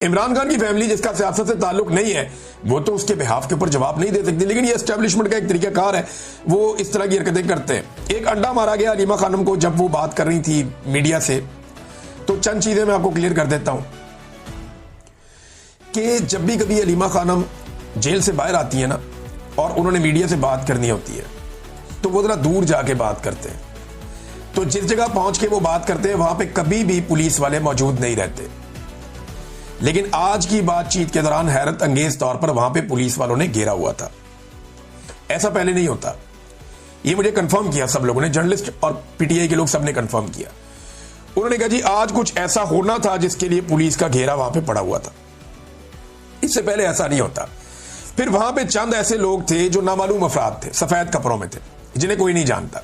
इमरान खान की फैमिली जिसका सियासत से ताल्लुक नहीं है वो तो उसके बिहाफ के ऊपर जवाब नहीं दे सकती, लेकिन ये एस्टेब्लिशमेंट का एक तरीकाकार है, वो इस तरह की हरकतें करते हैं। एक अंडा मारा गया अलीमा खानम को जब वो बात कर रही थी मीडिया से, तो चंद चीजें मैं आपको क्लियर कर देता हूं कि जब भी कभी अलीमा खानम जेल से बाहर आती है ना और उन्होंने मीडिया से बात करनी होती है तो वो जरा दूर जाके बात करते हैं। तो जिस जगह पहुंच के वो बात करते हैं वहां पे कभी भी पुलिस वाले मौजूद नहीं रहते, लेकिन आज की बातचीत के दौरान हैरत अंगेज तौर पर वहां पे पुलिस वालों ने घेरा हुआ था। ऐसा पहले नहीं होता, ये मुझे कंफर्म किया सब लोगों ने, जर्नलिस्ट और पीटीआई के लोग सबने कंफर्म किया। उन्होंने कहा जी आज कुछ ऐसा होना था जिसके लिए पुलिस का घेरा वहां पे पड़ा हुआ था, इससे पहले ऐसा नहीं होता। फिर वहां पे चंद ऐसे लोग थे जो नामालूम अफराद थे, सफेद कपड़ों में थे, जिन्हें कोई नहीं जानता,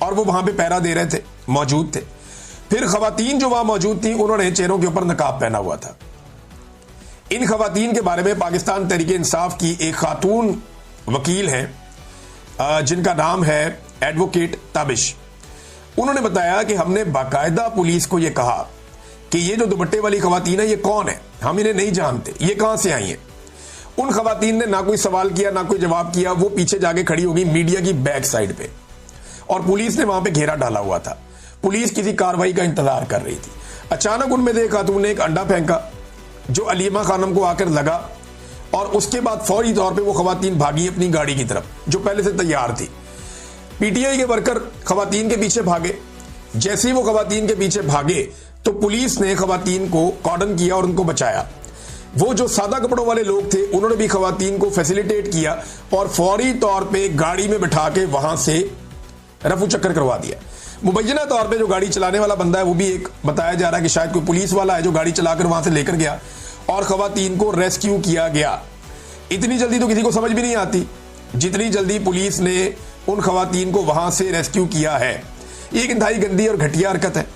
और वो वहां पे पहरा दे रहे थे, मौजूद थे। फिर खवातीन जो वहां मौजूद थी उन्होंने चेहरों के ऊपर नकाब पहना हुआ था। इन खवातीन के बारे में पाकिस्तान तहरीके इंसाफ की एक खातून वकील हैं जिनका नाम है एडवोकेट ताबिश, उन्होंने बताया कि हमने बाकायदा पुलिस को यह कहा कि ये जो दुपट्टे वाली खवातीन है ये कौन है, हम इन्हें नहीं जानते, ये कहां से आई हैं। उन खवातीन ने ना कोई सवाल किया ना कोई जवाब किया, वो पीछे जाके खड़ी हो गई मीडिया की बैक साइड पे, और पुलिस ने वहां पे घेरा डाला हुआ था। पुलिस किसी कार्रवाई का इंतजार कर रही थी। अचानक उनमें से एक खातून ने एक अंडा फेंका जो अलीमा खानम को आकर लगा, और उसके बाद फौरी तौर पे वो खवातीन भागी अपनी गाड़ी की तरफ जो पहले से तैयार थी। पीटीआई के वर्कर खवातीन के पीछे भागे। जैसे ही वो खवातीन के पीछे भागे तो पुलिस ने खवातीन को कॉर्डन किया और उनको बचाया। वो जो सादा कपड़ों वाले लोग थे उन्होंने भी खवातीन को फैसिलिटेट किया और फौरी तौर पे गाड़ी में बिठा के वहां से रफू चक्कर करवा दिया। मुबैना तौर पे जो गाड़ी चलाने वाला बंदा है वो भी एक बताया जा रहा है कि शायद कोई पुलिस वाला है जो गाड़ी चलाकर वहां से लेकर गया और खवातीन को रेस्क्यू किया गया। इतनी जल्दी तो किसी को समझ भी नहीं आती जितनी जल्दी पुलिस ने उन खवातीन को वहां से रेस्क्यू किया है। ये एक इंतहाई गंदी और घटिया हरकत है।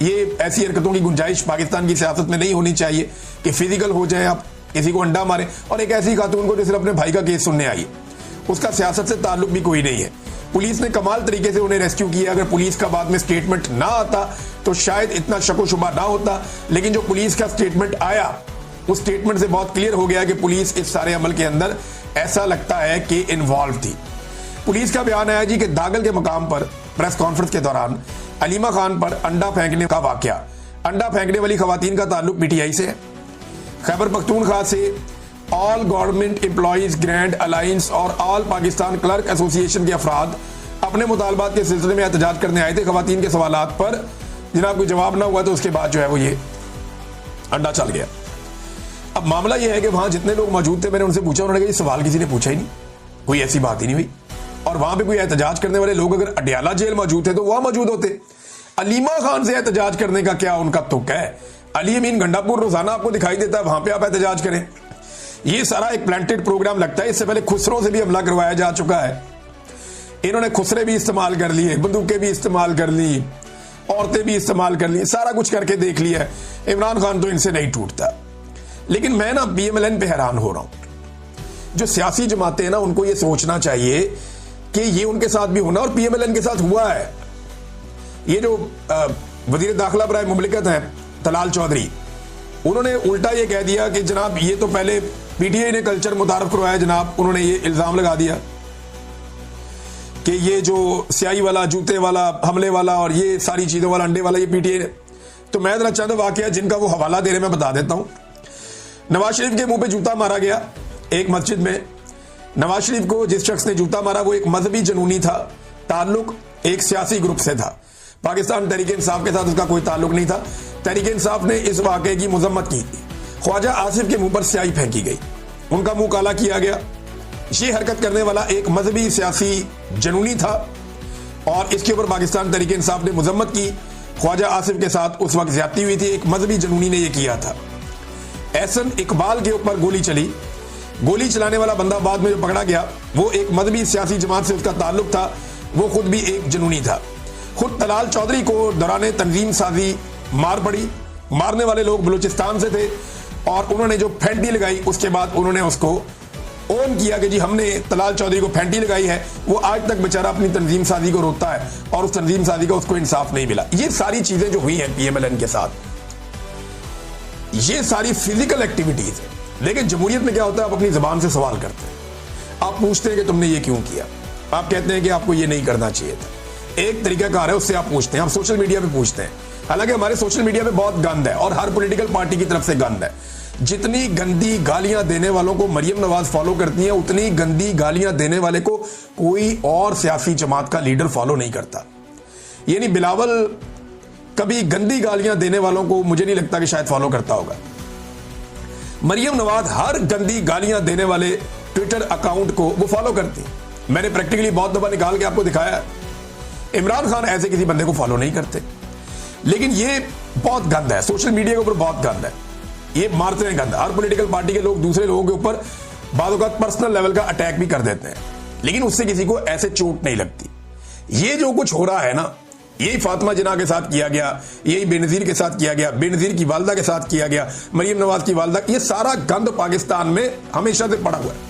ये ऐसी हरकतों की गुंजाइश पाकिस्तान की सियासत में नहीं होनी चाहिए कि फिजिकल हो जाए, आप किसी को अंडा मारे, और एक ऐसी खातून को जो सिर्फ अपने भाई का केस सुनने आई, उसका सियासत से ताल्लुक भी कोई नहीं है। पुलिस ने कमाल तरीके से उन्हें रेस्क्यू किया। अगर पुलिस का बाद में स्टेटमेंट ना आता तो शायद इतना शको शुबा ना होता, लेकिन जो पुलिस का स्टेटमेंट आया उस स्टेटमेंट से बहुत क्लियर हो गया कि पुलिस इस सारे अमल के अंदर ऐसा लगता है कि इन्वॉल्व थी। पुलिस का बयान आया जी कि दागल के मकाम पर प्रेस कॉन्फ्रेंस के दौरान अलीमा खान पर अंडा फेंकने का वाकया, अंडा फेंकने वाली खवातीन का ताल्लुक पीटीआई से है। खैबर पख्तूनख्वा से all government employees grand alliance और ऑल पाकिस्तान क्लर्क एसोसिएशन के अफराद अपने मुतालबात के सिलसिले में एहतजाज करने आए थे। खवातीन के सवालात पर जनाब कोई जवाब ना हुआ तो उसके बाद जो है वो ये अंडा चल गया। अब मामला यह है कि वहां जितने लोग मौजूद थे मैंने उनसे पूछा, उन्होंने कहा ये सवाल किसी ने पूछा ही नहीं, कोई ऐसी बात ही नहीं हुई। और वहां पे कोई एहतजाज करने वाले लोग अगर अडियाला जेल मौजूद थे तो वहां मौजूद होते। अलीमा खान से एहतजाज करने का क्या उनका तुक है? अली अमीन गंडापुर रोजाना आपको दिखाई देता है, वहां पे आप एहतजाज करें। ये सारा एक प्लांटेड प्रोग्राम लगता है। इससे पहले खुसरों से भी हमला करवाया जा चुका है। इन्होंने खुसरे भी इस्तेमाल कर लिए, बंदूकें भी इस्तेमाल कर ली, औरतें भी इस्तेमाल कर ली, सारा कुछ करके देख लिया है। इमरान खान तो इनसे नहीं टूटता। लेकिन मैं ना पीएमएलएन पे हैरान हो रहा हूं। जो सियासी जमातें हैं ना उनको ये सोचना चाहिए कि ये उनके साथ भी होना, और पीएमएलएन के साथ हुआ है। ये जो वजीर दाखिला बराए मुमलिकत है तलाल चौधरी, उन्होंने उल्टा ये कह दिया कि जनाब ये तो पहले पीटीआई ने कल्चर मुतारफ करवाया जनाब। उन्होंने ये इल्जाम लगा दिया कि ये जो स्याही वाला, जूते वाला, हमले वाला और ये सारी चीजों वाला, अंडे वाला, ये पीटीआई ने। तो मैं जरा चंद वाकया जिनका वो हवाला दे रहे मैं बता देता हूं। नवाज शरीफ के मुंह पे जूता मारा गया एक मस्जिद में। नवाज शरीफ को जिस शख्स ने जूता मारा वो एक मजहबी जनूनी था, ताल्लुक एक सियासी ग्रुप से था। पाकिस्तान तहरीके इंसाफ के साथ उसका कोई ताल्लुक नहीं था। तहरीके इंसाफ ने इस वाकये की मजम्मत की थी। ख्वाजा आसिफ के मुंह पर स्याही फेंकी गई, उनका मुंह काला किया गया। ये हरकत करने वाला एक मजहबी सियासी जनूनी था और इसके ऊपर पाकिस्तान तहरीके इंसाफ ने मजम्मत की। ख्वाजा आसिफ के साथ उस वक्त ज्यादती हुई थी, एक मजहबी जनूनी ने यह किया था। एहसन इकबाल के ऊपर गोली चली। गोली चलाने वाला बंदा बाद में जो पकड़ा गया वो एक मजहबी सियासी जमात से उसका ताल्लुक था, वो खुद भी एक जनूनी था। खुद तलाल चौधरी को दौरान तंजीम साजी मार पड़ी। मारने वाले लोग बलूचिस्तान से थे और उन्होंने जो फेंटी लगाई उसके बाद उन्होंने उसको ओन किया कि जी हमने तलाल चौधरी को फेंटी लगाई है। वो आज तक बेचारा अपनी तंजीम साजी को रोता है और उस तंजीम साजी का उसको इंसाफ नहीं मिला। ये सारी चीजें जो हुई हैं पीएमएलएन के साथ, ये सारी फिजिकल एक्टिविटीज है। लेकिन जमहूरियत में क्या होता है, आप अपनी जबान से सवाल करते हैं, आप पूछते हैं कि तुमने ये क्यों किया, आप कहते हैं कि आपको ये नहीं करना चाहिए था। एक तरीकाकार है, उससे आप पूछते हैं, आप सोशल मीडिया पे पूछते हैं। हालांकि हमारे सोशल मीडिया पे बहुत गंद है और हर पॉलिटिकल पार्टी की तरफ से गंद है। जितनी गंदी गालियां देने वालों को मरियम नवाज फॉलो करती है, उतनी गंदी गालियां देने वाले को कोई और सियासी जमात का लीडर फॉलो नहीं करता। यानी बिलावल कभी गंदी गालियां देने वालों को मुझे नहीं लगता कि शायद फॉलो करता होगा। मरियम नवाज हर गंदी गालियां देने वाले ट्विटर अकाउंट को वो फॉलो करती है। मैंने प्रैक्टिकली बहुत दफा निकाल के आपको दिखाया। इमरान खान ऐसे किसी बंदे को फॉलो नहीं करते, लेकिन ये बहुत गंद है, सोशल मीडिया के ऊपर बहुत गंद है, ये मारते हैं गंद। हर पॉलिटिकल पार्टी के लोग दूसरे लोगों के ऊपर बाद औक़ात पर्सनल लेवल का अटैक भी कर देते हैं, लेकिन उससे किसी को ऐसे चोट नहीं लगती। ये जो कुछ हो रहा है ना, यही फातिमा जिन्ना के साथ किया गया, यही बेनज़ीर के साथ किया गया, बेनज़ीर की वालदा के साथ किया गया, मरियम नवाज की वालदा, ये सारा गंद पाकिस्तान में हमेशा से पड़ा हुआ है।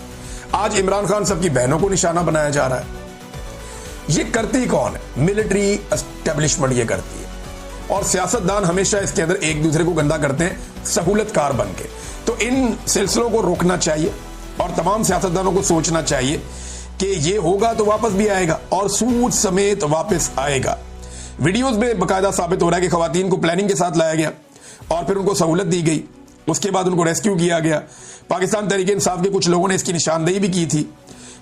आज इमरान खान सबकी बहनों को निशाना बनाया जा रहा है। ये करती कौन है? मिलिट्री एस्टेब्लिशमेंट ये करती है, और सियासतदान हमेशा इसके अंदर एक दूसरे को गंदा करते हैं सहूलतकार बन के। तो इन सिलसिलों को रोकना चाहिए और तमाम सियासतदानों को सोचना चाहिए कि ये होगा तो वापस भी आएगा और सूद समेत वापस आएगा। वीडियोस में बाकायदा साबित हो रहा है कि खवातीन को प्लानिंग के साथ लाया गया और फिर उनको सहूलत दी गई, उसके बाद उनको रेस्क्यू किया गया। पाकिस्तान तहरीक इंसाफ के कुछ लोगों ने इसकी निशानदेही भी की थी,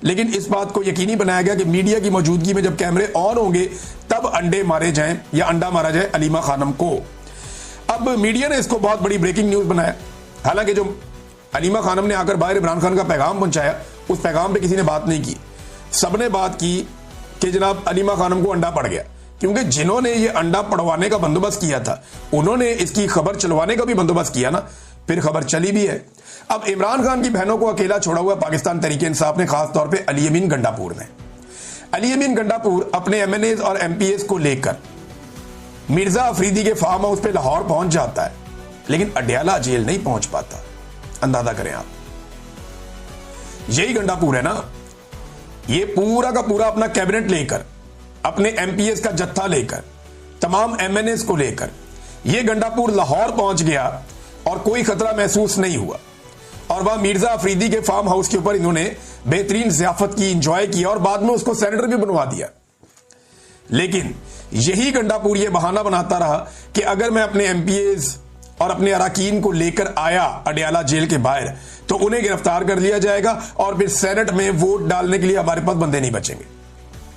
लेकिन इस बात को यकीनी बनाया गया कि मीडिया की मौजूदगी में जब कैमरे ऑन होंगे तब अंडे मारे जाएं या अंडा मारा जाए अलीमा खानम को। अब मीडिया ने इसको बहुत बड़ी ब्रेकिंग न्यूज बनाया। हालांकि जो अलीमा खानम ने आकर बाहर इमरान खान का पैगाम पहुंचाया, उस पैगाम पे किसी ने बात नहीं की। सबने बात की कि जनाब अलीमा खानम को अंडा पड़ गया, क्योंकि जिन्होंने ये अंडा पड़वाने का बंदोबस्त किया था उन्होंने इसकी खबर चलवाने का भी बंदोबस्त किया ना, फिर खबर चली भी है। अब इमरान खान की बहनों को अकेला छोड़ा हुआ पाकिस्तान तहरीक इंसाफ ने, खासतौर पे अली अमीन गंडापुर ने। अली अमीन गंडापुर अपने एमएनएज और एमपीएस को लेकर मिर्जा अफरीदी के फार्म हाउस पे लाहौर पहुंच जाता है, लेकिन अडयाला जेल नहीं पहुंच पाता। अंदाजा करें आप, यही गंडापुर है ना। ये पूरा का पूरा अपना कैबिनेट लेकर, अपने एमपीएस का जत्था लेकर, तमाम एमएनएस को लेकर ये गंडापुर लाहौर पहुंच गया और कोई खतरा महसूस नहीं हुआ। और वहां मिर्जा अफरीदी के फार्म हाउस के ऊपर इन्होंने बेहतरीन ज़ियाफत की, इंजॉय किया और बाद में उसको सेनेटर भी बनवा दिया। लेकिन यही गंडापुर ये बहाना बनाता रहा कि अगर मैं अपने एमपीएस और अपने अराकीन को लेकर आया अडयाला जेल के बाहर तो उन्हें गिरफ्तार कर लिया जाएगा और फिर सेनेट में वोट डालने के लिए हमारे पास बंदे नहीं बचेंगे।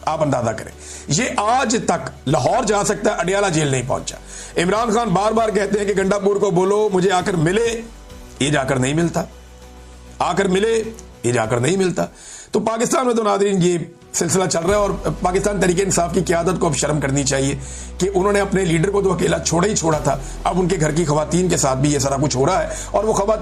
आप अंदाजा करें, ये आज तक लाहौर जा सकता है, अडयाला जेल नहीं पहुंचा। इमरान खान बार बार कहते हैं कि गंडापुर को बोलो मुझे आकर मिले, ये जाकर नहीं मिलता, आकर मिले, ये जाकर नहीं मिलता। तो पाकिस्तान में तो नाज़रीन ये सिलसिला चल रहा है और पाकिस्तान तहरीक इंसाफ की क़यादत को अब शर्म करनी चाहिए कि उन्होंने अपने लीडर को तो अकेला छोड़ा ही छोड़ा था, अब उनके घर की खवातीन के साथ भी ये सारा कुछ हो रहा है और वो खवातीन